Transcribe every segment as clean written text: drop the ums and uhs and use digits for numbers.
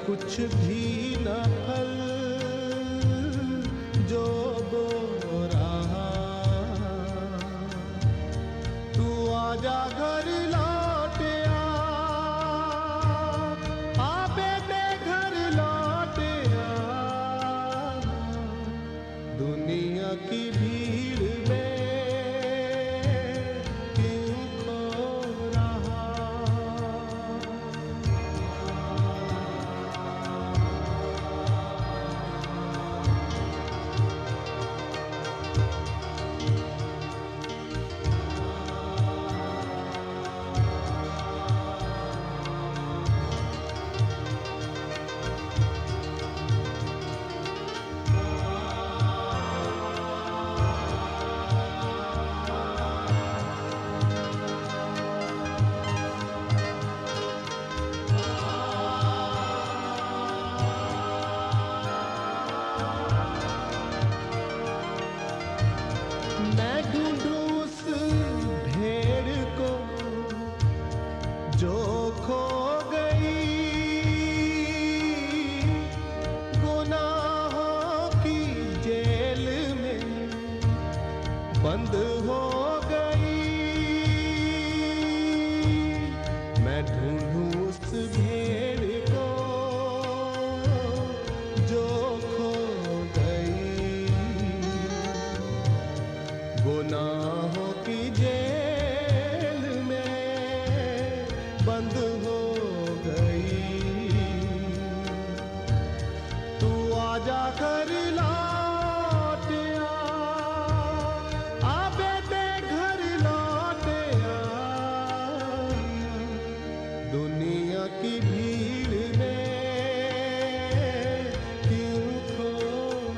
कुछ भी न फल जो बो रहा। तू आजा घर लौट आ बेटे घर लौट आ। दुनिया की भीड़ में क्यों खो रहा। मैं ढूंढूं उस भेड़ को जो खो गई। गुनाहों की जेल में बंद हो गई। मैं ढूंढूं उस भेड़ को जो खो गई। गुनाहों की जेल में बंद हो गई। तू आजा घर लौट आ बेटे घर लौट आ। दुनिया की भीड़ में क्यों खो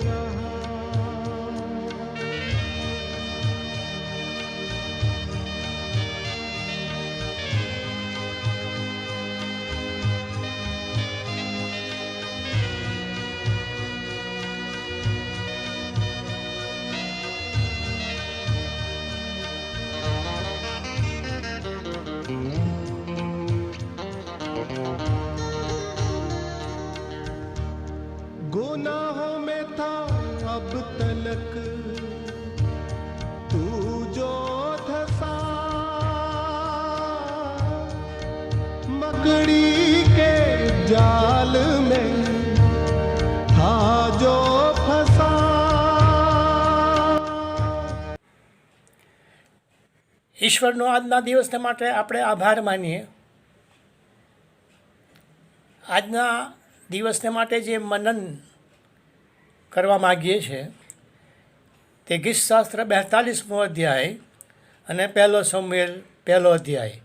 रहा। गुनाहों में था अब तलक तू जो धसा। मकड़ी के जाल में था जो फंसा। ઈશ્વરનો આજના દિવસને માટે આપણે આભાર માનીએ. આજના દિવસને માટે જે મનન કરવા માગીએ છીએ તે ગીતશાસ્ત્ર 42મો અધ્યાય અને 1 સમુએલ 1 અધ્યાય.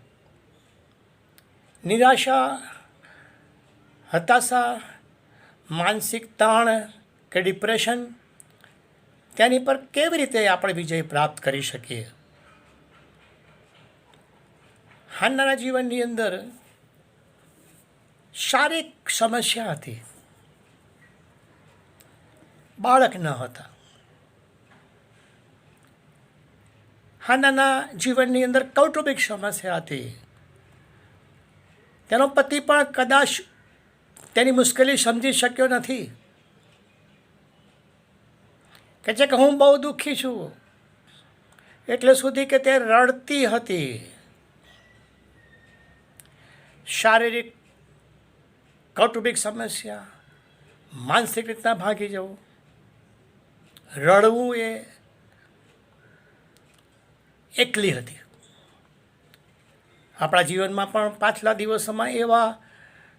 નિરાશા, હતાશા, માનસિક તાણ કે ડિપ્રેશન તેની પર કેવી રીતે આપણે વિજય પ્રાપ્ત કરી શકીએ. હાન્નાના જીવનની અંદર શારીરિક સમસ્યા હતી. બાળક ન હતા. હાન્નાના જીવનની અંદર કૌટુંબિક સમસ્યા હતી. તેનો પતિ પણ કદાચ તેની મુશ્કેલી સમજી શક્યો નથી. કે છે કે હું બહુ દુઃખી છું એટલે સુધી કે તે રડતી હતી. શારીરિક, કૌટુંબિક સમસ્યા, માનસિક રીતના ભાગી જવું, રડવું એ એકલી હતી. આપણા જીવનમાં પણ પાછલા દિવસોમાં એવા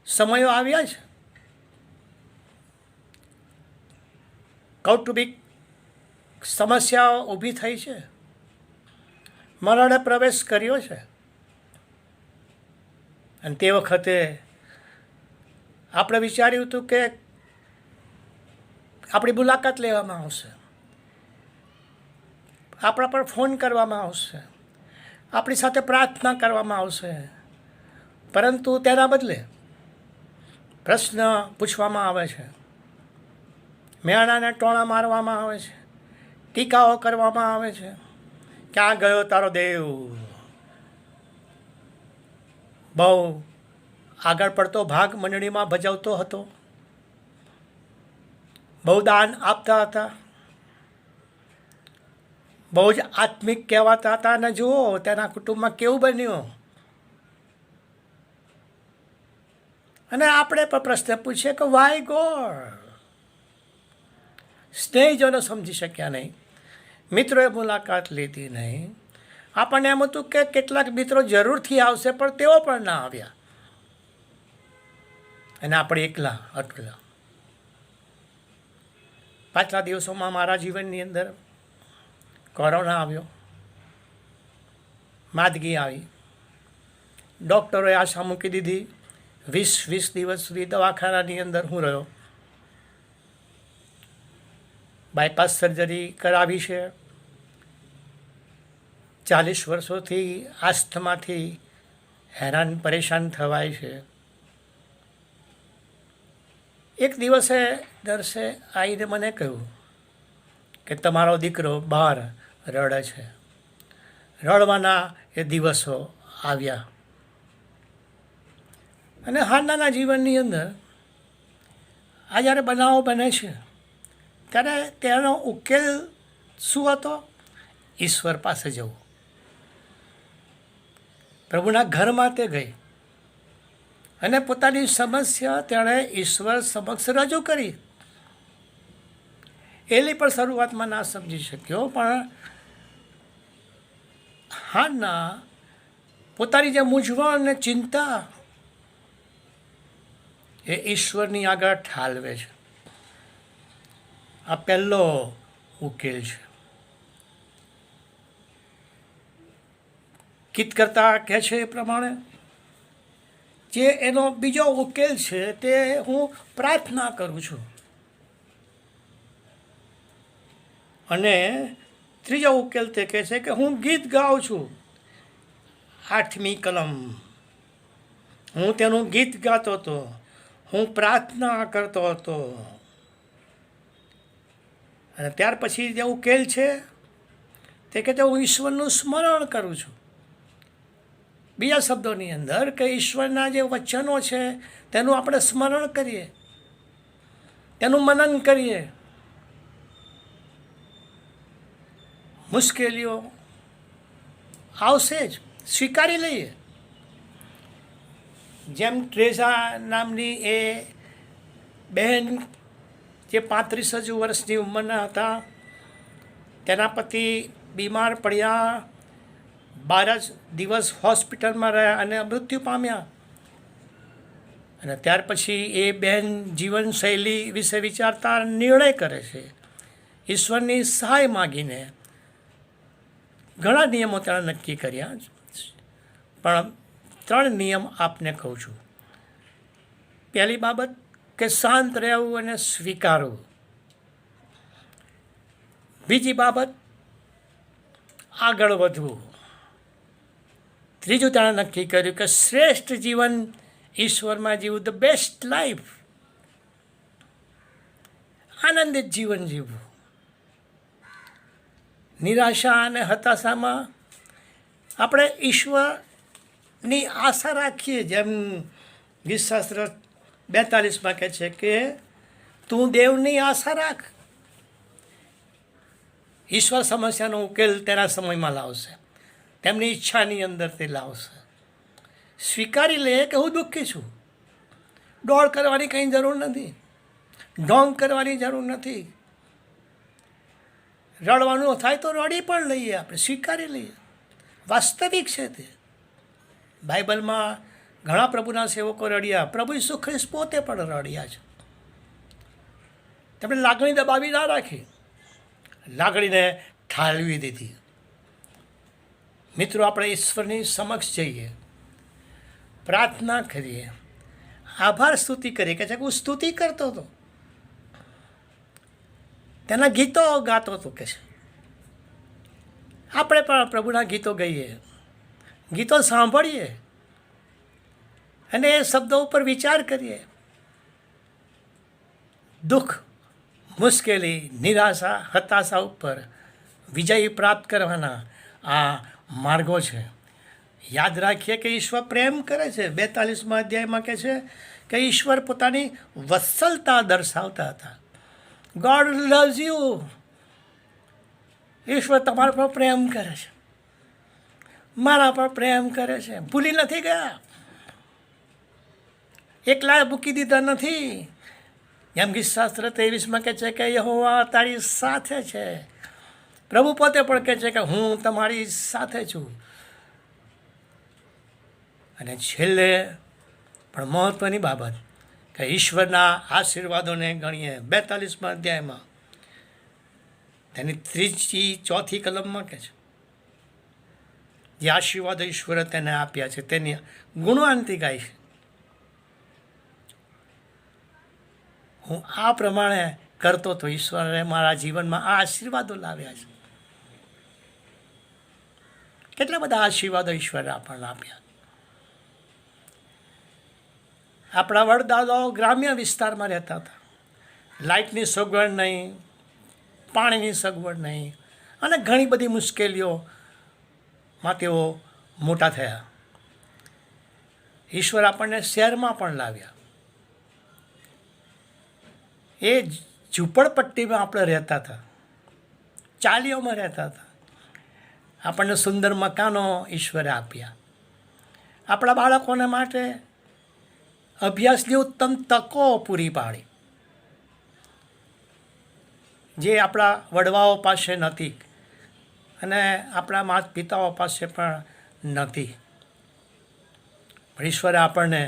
સમયો આવ્યા છે. કૌટુંબિક સમસ્યાઓ ઊભી થઈ છે. મરણે પ્રવેશ કર્યો છે. અને તે વખતે આપણે વિચાર્યું હતું કે આપણી મુલાકાત લેવામાં આવશે, આપણા પર ફોન કરવામાં આવશે, આપણી સાથે પ્રાર્થના કરવામાં આવશે. પરંતુ તેના બદલે પ્રશ્ન પૂછવામાં આવે છે, મેણાને ટોણા મારવામાં આવે છે, ટીકાઓ કરવામાં આવે છે. ક્યાં ગયો તારો દેવ? બહુ આગળ પડતો ભાગ મંડળીમાં ભજવતો હતો, બહુ દાન આપતા હતા, બહુ જ આત્મિક કહેવાતા હતા. અને જુઓ તેના કુટુંબમાં કેવું બન્યું. અને આપણે પણ પ્રશ્ન પૂછીએ કે વાય ગોડ? સ્નેહીજનો સમજી શક્યા નહીં, મિત્રોએ મુલાકાત લીધી નહીં. આપણને એમ હતું કે કેટલાક મિત્રો જરૂરથી આવશે, પણ તેઓ પણ ના આવ્યા અને આપણે એકલા અટલા. પાછલા દિવસોમાં મારા જીવનની અંદર કોરોના આવ્યો, માંદગી આવી, ડૉક્ટરોએ આશા મૂકી દીધી. 20 દિવસ સુધી દવાખાનાની અંદર હું રહ્યો. બાયપાસ સર્જરી કરાવી છે. 40 વર્ષોથી આસ્થમાથી હેરાન પરેશાન થવાય છે. એક દિવસે નર્સે આવીને મને કહ્યું કે તમારો દીકરો બહાર રડે છે. રડવાના એ દિવસો આવ્યા. અને હાલના જીવનની અંદર આ જ્યારે બનાવો બને છે ત્યારે તેનો ઉકેલ શું હતો? ઈશ્વર પાસે જવું. પ્રભુના ઘરમાં તે ગઈ અને પોતાની સમસ્યા તેણે ઈશ્વર સમક્ષ રજૂ કરી. એલી પણ શરૂઆતમાં ના સમજી શક્યો, પણ હાના પોતાની જે મૂંઝવણ અને ચિંતા એ ઈશ્વરની આગળ ઠાલવે છે. આ પહેલો ઉકેલ છે. ગીત કરતા કહે છે એ પ્રમાણે જે એનો બીજો ઉકેલ છે તે હું પ્રાર્થના કરું છું. અને ત્રીજો ઉકેલ તે કહે છે કે હું ગીત ગાઉં છું. 8મી કલમ હું તેનું ગીત ગાતો હતો, હું પ્રાર્થના કરતો હતો. અને ત્યાર પછી જે ઉકેલ છે તે કહે છે હું ઈશ્વરનું સ્મરણ કરું છું. બીજા શબ્દોની અંદર કે ઈશ્વરના જે વચનો છે તેનું આપણે સ્મરણ કરીએ, તેનું મનન કરીએ. મુશ્કેલીઓ આવશે જ, સ્વીકારી લઈએ. જેમ ટ્રેઝા નામની એ બહેન જે 35 વર્ષની ઉંમરના હતા, તેના પતિ બીમાર પડ્યા, 12 દિવસ હોસ્પિટલમાં રહ્યા અને મૃત્યુ પામ્યા. અને ત્યાર પછી એ બહેન જીવનશૈલી વિશે વિચારતા નિર્ણય કરે છે, ઈશ્વરની સહાય માગીને. ઘણા નિયમો તેણે નક્કી કર્યા, પણ 3 નિયમ આપને કહું છું. પહેલી બાબત કે શાંત રહેવું અને સ્વીકારવું. બીજી બાબત આગળ વધવું. ત્રીજું તેણે નક્કી કર્યું કે શ્રેષ્ઠ જીવન ઈશ્વરમાં જીવવું, ધ બેસ્ટ લાઈફ, આનંદિત જીવન જીવવું. નિરાશા અને હતાશામાં આપણે ઈશ્વરની આશા રાખીએ. જેમ ગીતશાસ્ત્ર 42માં કહે છે કે તું દેવની આશા રાખ, ઈશ્વર સમસ્યાનો ઉકેલ તેના સમયમાં લાવશે, તેમની ઈચ્છાની અંદર તે લાવશે. સ્વીકારી લે કે હું દુઃખી છું. દોડ કરવાની કંઈ જરૂર નથી, ઢોંગ કરવાની જરૂર નથી. રડવાનું થાય તો રડી પણ લઈએ, આપણે સ્વીકારી લઈએ. વાસ્તવિક છે તે. બાઇબલમાં ઘણા પ્રભુના સેવકો રડ્યા, પ્રભુ ઈસુ ખ્રિસ્ત પોતે પણ રડ્યા છે. તેમણે લાગણી દબાવી ના રાખી, લાગણીને ઠાલવી દીધી. મિત્રો, આપણે ઈશ્વરની સમક્ષ જઈએ, પ્રાર્થના કરીએ, આભાર સ્તુતિ કરીએ. કે છે કે હું સ્તુતિ કરતો હતો, તેના ગીતો ગાતો હતો. કે છે આપણે પણ પ્રભુના ગીતો ગાઈએ, ગીતો સાંભળીએ અને એ શબ્દો ઉપર વિચાર કરીએ. દુઃખ, મુશ્કેલી, નિરાશા, હતાશા ઉપર વિજય પ્રાપ્ત કરવાના આ માર્ગો છે. યાદ રાખીએ કે ઈશ્વર પ્રેમ કરે છે. 42મા અધ્યાયમાં કહે છે કે ઈશ્વર પોતાની વત્સલતા દર્શાવતા હતા. God loves you. ઈશ્વર તમારા પર પ્રેમ કરે છે, મારા પર પ્રેમ કરે છે. ભૂલી નથી ગયા, એકલા મૂકી દીધા નથી. જેમ ગીતશાસ્ત્ર 23માં કહે છે કે યહોવા તારી સાથે છે. પ્રભુ પોતે પણ કહે છે કે હું તમારી સાથે છું. અને છેલ્લે પણ મહત્ત્વની બાબત કે ઈશ્વરના આશીર્વાદોને ગણીએ. 42મા અધ્યાયમાં તેની 3-4 કલમમાં કહે છે જે આશીર્વાદો ઈશ્વરે તેને આપ્યા છે તેની ગુણવાનથી ગાય છે. હું આ પ્રમાણે કરતો તો ઈશ્વરે મારા જીવનમાં આ આશીર્વાદો લાવ્યા છે. કેટલા બધા આશીર્વાદો ઈશ્વરે આપણને આપ્યા. આપણા વડદાદાઓ ગ્રામ્ય વિસ્તારમાં રહેતા હતા. લાઇટની સગવડ નહીં, પાણીની સગવડ નહીં, અને ઘણી બધી મુશ્કેલીઓમાં તેઓ મોટા થયા. ઈશ્વર આપણને શહેરમાં પણ લાવ્યા. એ ઝૂંપડપટ્ટીમાં આપણે રહેતા હતા, ચાલીઓમાં રહેતા હતા. આપણને સુંદર મકાનો ઈશ્વરે આપ્યા. આપણા બાળકોને માટે અભ્યાસની ઉત્તમ તકો પૂરી પાડી જે આપણા વડવાઓ પાસે નથી અને આપણા માતા પિતાઓ પાસે પણ નથી. પણ ઈશ્વરે આપણને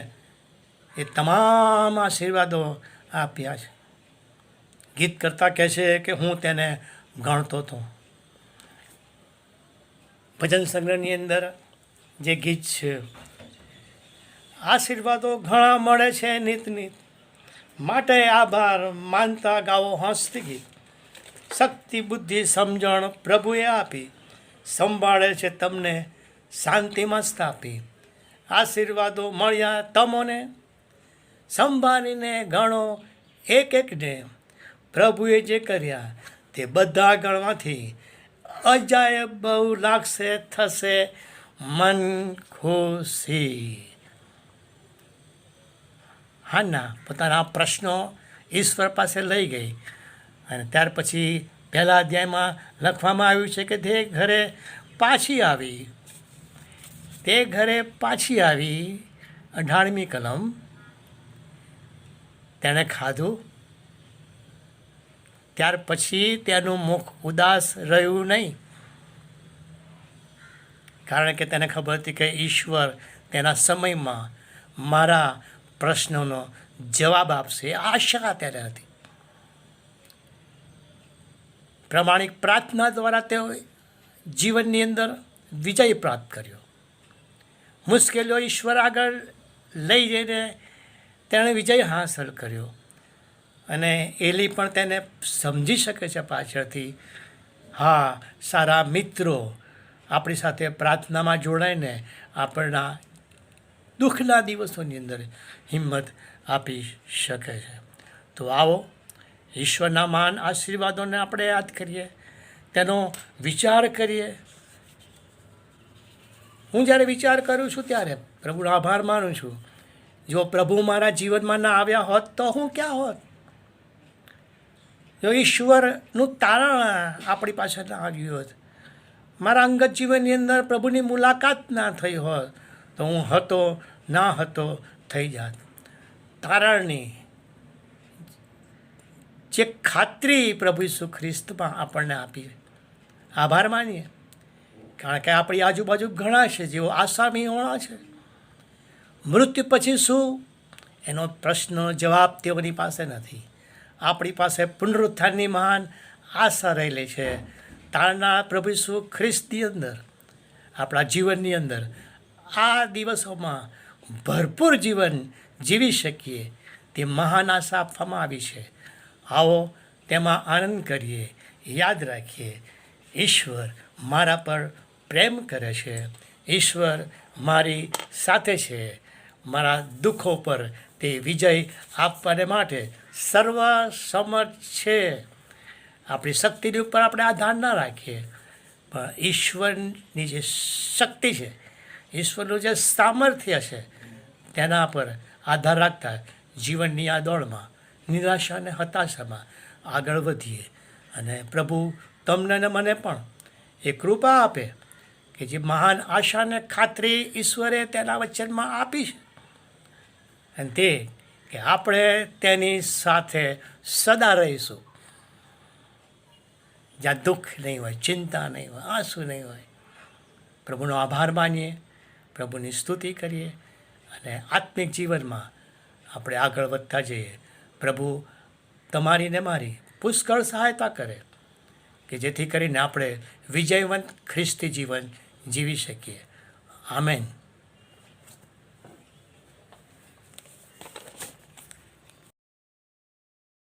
એ તમામ આશીર્વાદો આપ્યા છે. ગીત કરતા કહે છે કે હું તેને ગણતો હતો. ભજન સંગ્રહની અંદર જે ગીત છે, આશીર્વાદો ઘણા મળે છે નિત નિત, માટે આભાર માનતા ગાવો હસતી ગીત. શક્તિ બુદ્ધિ સમજણ પ્રભુએ આપી, સંભાળે છે તમને શાંતિમાં સ્થાપી. આશીર્વાદો મળ્યા તમોને, સંભાળીને ગણો એક એકને. પ્રભુએ જે કર્યા તે બધા ગણવાથી અજાયબ બહુ લાગશે, થશે મન ખુશી. હાના પોતાના પ્રશ્નો ઈશ્વર પાસે લઈ ગઈ અને ત્યાર પછી પહેલા અધ્યાયમાં લખવામાં આવ્યું છે કે તે ઘરે પાછી આવી. તે ઘરે પાછી આવી 18મી કલમ. તેણે ખાધું, ત્યાર પછી તેનું મુખ ઉદાસ રહ્યું નહીં, કારણ કે તેને ખબર હતી કે ઈશ્વર તેના સમયમાં મારા પ્રશ્નોનો જવાબ આપશે. આશા તેને હતી. પ્રામાણિક પ્રાર્થના દ્વારા તેઓ જીવનની અંદર વિજય પ્રાપ્ત કર્યો. મુશ્કેલીઓ ઈશ્વર આગળ લઈ જઈને તેણે વિજય હાંસલ કર્યો. અને એલી પણ તેને સમજી શકે છે પાછળથી. હા, સારા મિત્રો આપણી સાથે પ્રાર્થનામાં જોડાઈને આપણના દુઃખના દિવસોની અંદર હિંમત આપી શકે છે. તો આવો ઈશ્વરના મહાન આશીર્વાદોને આપણે યાદ કરીએ, તેનો વિચાર કરીએ. હું જ્યારે વિચાર કરું છું ત્યારે પ્રભુનો આભાર માનું છું. જો પ્રભુ મારા જીવનમાં ના આવ્યા હોત તો હું ક્યાં હોત? જો ઈશ્વરનું તારણ આપણી પાસે ના આવ્યું હોત, મારા અંગત જીવનની અંદર પ્રભુની મુલાકાત ના થઈ હોત, તો હું હતો ના હતો થઈ જાત. તારણની જે ખાતરી પ્રભુ ઈસુ ખ્રિસ્તમાં આપણને આપી, આભાર માનીએ. કારણ કે આપણી આજુબાજુ ઘણા છે જેઓ આસામીઓણા છે. મૃત્યુ પછી શું એનો પ્રશ્ન જવાબ તેઓની પાસે નથી. આપણી પાસે પુનરુત્થાનની મહાન આશા રહેલી છે. તારનાર પ્રભુ ઈસુ ખ્રિસ્તની અંદર આપણા જીવનની અંદર આ દિવસોમાં ભરપૂર જીવન જીવી શકીએ તે મહાન આશા આપવામાં આવી છે. આવો તેમાં આનંદ કરીએ, યાદ રાખીએ ઈશ્વર મારા પર પ્રેમ કરે છે, ઈશ્વર મારી સાથે છે, મારા દુઃખો પર તે વિજય આપવાને માટે સર્વસમર્થ છે. આપણી શક્તિની ઉપર આપણે આધાર ના રાખીએ, પણ ઈશ્વરની જે શક્તિ છે ઈશ્વરનું જે સામર્થ્ય છે તેના પર આધાર રાખતા જીવનની આ દોડમાં નિરાશા અને હતાશામાં આગળ વધીએ અને પ્રભુ તમને અને મને પણ એ કૃપા આપે કે જે મહાન આશાને ખાતરી ઈશ્વરે તેના વચનમાં આપી છે અને તે કે આપણે તેની સાથે સદા રહીશું, જ્યાં દુઃખ નહીં હોય, ચિંતા નહીં હોય, આંસુ નહીં હોય. પ્રભુનો આભાર માનીએ, પ્રભુની સ્તુતિ કરીએ અને આત્મિક જીવનમાં આપણે આગળ વધતા જઈએ. પ્રભુ તમારી ને મારી પુષ્કળ સહાયતા કરે કે જેથી કરીને આપણે વિજયવંત ખ્રિસ્તી જીવન જીવી શકીએ. આમેન.